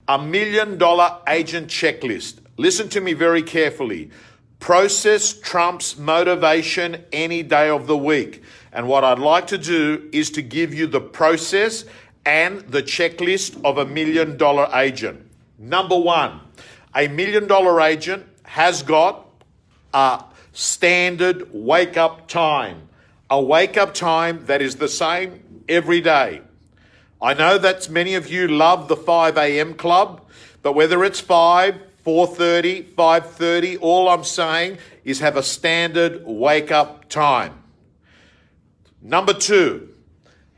$1 million agent checklist. Listen to me very carefully. Process trumps motivation any day of the week. And what I'd like to do is to give you the process and the checklist of $1 million agent. Number one, $1 million agent has got a standard wake-up time. A wake-up time that is the same every day. I know that many of you love the 5 a.m. club, but whether it's 5, 4:30, 5:30, all I'm saying is have a standard wake-up time. Number two,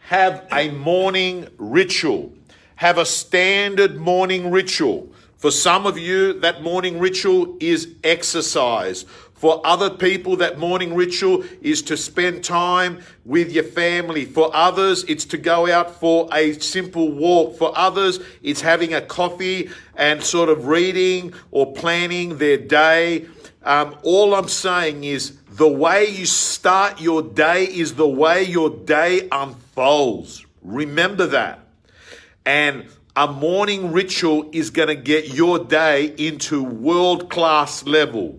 have a morning ritual. Have a standard morning ritual. For some of you, that morning ritual is exercise. For other people, that morning ritual is to spend time with your family. For others, it's to go out for a simple walk. For others, it's having a coffee and sort of reading or planning their day. All I'm saying is the way you start your day is the way your day unfolds. Remember that. And a morning ritual is going to get your day into world-class level.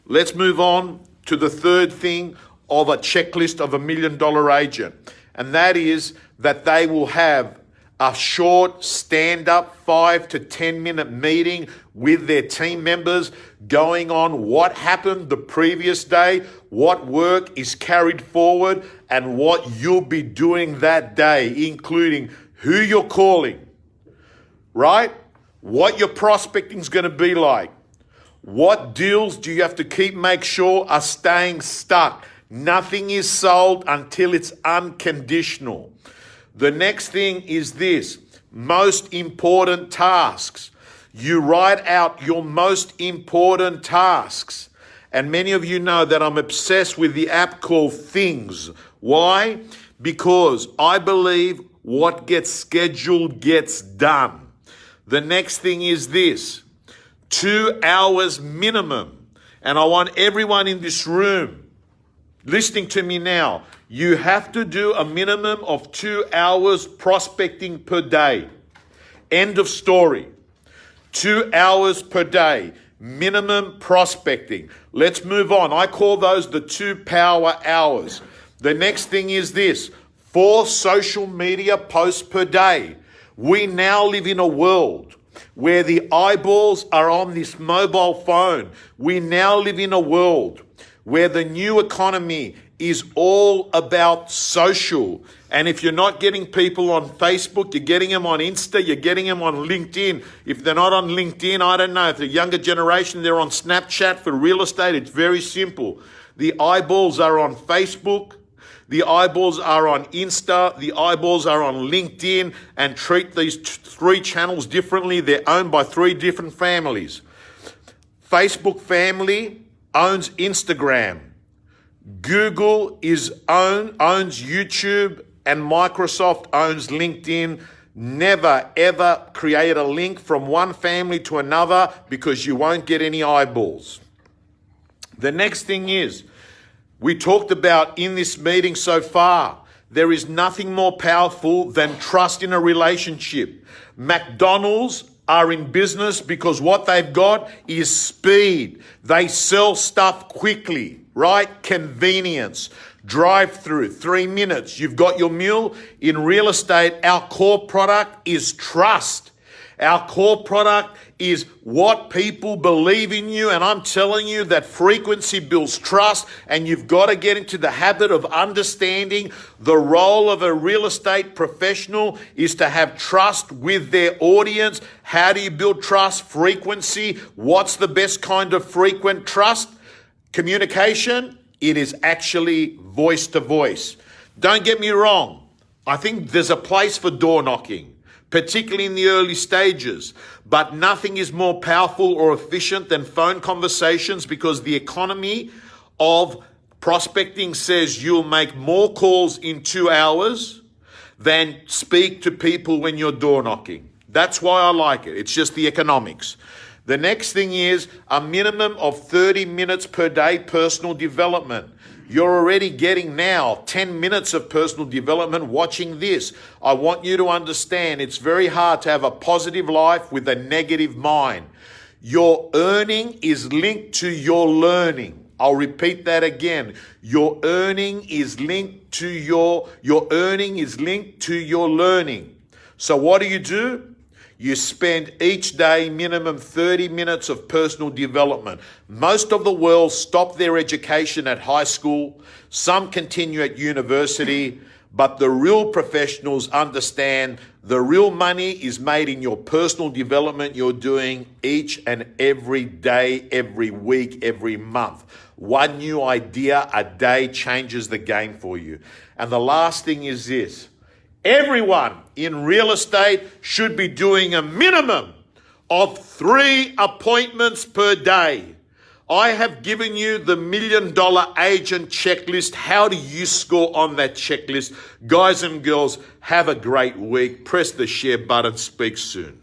Let's move on to the third thing of a checklist of $1 million agent. And that is that they will have a short stand-up 5 to 10 minute meeting with their team members going on what happened the previous day, what work is carried forward, and what you'll be doing that day, including who you're calling, right? What your prospecting is going to be like. What deals do you have to make sure are staying stuck? Nothing is sold until it's unconditional. The next thing is this, most important tasks. You write out your most important tasks. And many of you know that I'm obsessed with the app called Things. Why? Because I believe what gets scheduled gets done. The next thing is this. 2 hours minimum. And I want everyone in this room listening to me now. You have to do a minimum of 2 hours prospecting per day. End of story. 2 hours per day. Minimum prospecting. Let's move on. I call those the 2 power hours. The next thing is this. 4 social media posts per day. We now live in a world where the eyeballs are on this mobile phone. We now live in a world where the new economy is all about social. And if you're not getting people on Facebook, you're getting them on Insta, you're getting them on LinkedIn. If they're not on LinkedIn, I don't know. If the younger generation, they're on Snapchat for real estate. It's very simple. The eyeballs are on Facebook. The eyeballs are on Insta, the eyeballs are on LinkedIn, and treat these 3 channels differently. They're owned by 3 different families. Facebook family owns Instagram. Google owns YouTube, and Microsoft owns LinkedIn. Never, ever create a link from one family to another because you won't get any eyeballs. The next thing is, we talked about in this meeting so far, there is nothing more powerful than trust in a relationship. McDonald's are in business because what they've got is speed. They sell stuff quickly, right? Convenience. Drive-through, 3 minutes. You've got your meal. In real estate, our core product is trust. Our core product is what people believe in you. And I'm telling you that frequency builds trust, and you've got to get into the habit of understanding the role of a real estate professional is to have trust with their audience. How do you build trust? Frequency. What's the best kind of frequent trust? Communication. It is actually voice to voice. Don't get me wrong. I think there's a place for door knocking, particularly in the early stages. But nothing is more powerful or efficient than phone conversations, because the economy of prospecting says you'll make more calls in 2 hours than speak to people when you're door knocking. That's why I like it. It's just the economics. The next thing is a minimum of 30 minutes per day personal development. You're already getting now 10 minutes of personal development watching this. I want you to understand it's very hard to have a positive life with a negative mind. Your earning is linked to your learning. I'll repeat that again. Your earning is linked to your learning. So what do? You spend each day minimum 30 minutes of personal development. Most of the world stop their education at high school. Some continue at university. But the real professionals understand the real money is made in your personal development you're doing each and every day, every week, every month. One new idea a day changes the game for you. And the last thing is this. Everyone in real estate should be doing a minimum of 3 appointments per day. I have given you the $1 Million Agent checklist. How do you score on that checklist? Guys and girls, have a great week. Press the share button. Speak soon.